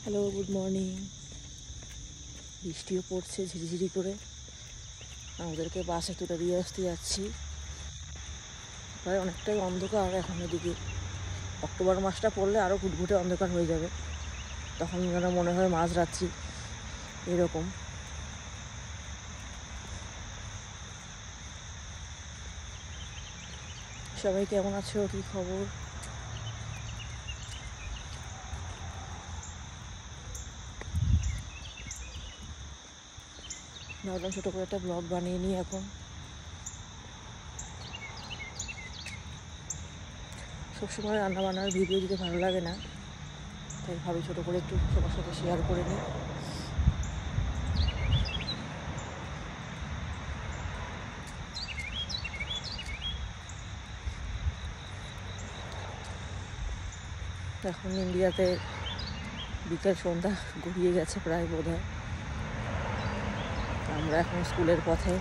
Hello, good morning. বৃষ্টিও পড়ছে ঝিরিঝিরি করে। আমাদেরকে বাসে তুলে দিয়ে আসতে যাচ্ছি। প্রায় অনেকটাই অন্ধকার এখন এদিকে। অক্টোবর মাসটা পড়লে আরও ঘুটঘুটে অন্ধকার হয়ে যাবে, তখন যেন মনে হয় মাঝরাত্রি এরকম। সবাই কেমন আছো, কী খবর? ভাবলাম ছোটো করে একটা ব্লগ বানিয়ে নিই। এখন সবসময় রান্নাবান্নার ভিডিও দিতে ভালো লাগে না, তাই ভাবি ছোটো করে একটু সবার সাথে শেয়ার করে নিই। এখন ইন্ডিয়াতে বিকেল সন্ধ্যা গড়িয়ে গেছে প্রায় বোধহয়। আমরা এখন স্কুলের পথে।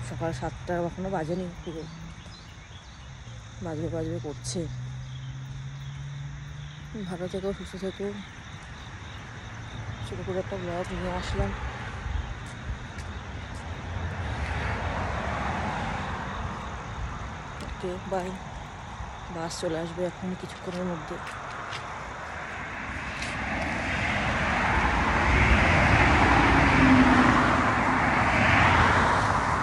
সকাল 7টা এখনও বাজেনি, পুরো বাজবে করছে। ভালো থেকো, সুস্থ থেকো। ছোটো করে একটা ব্লগ নিয়ে আসলাম। ওকে, বাই। বাস চলে আসবে এখন কিছুক্ষণের মধ্যে।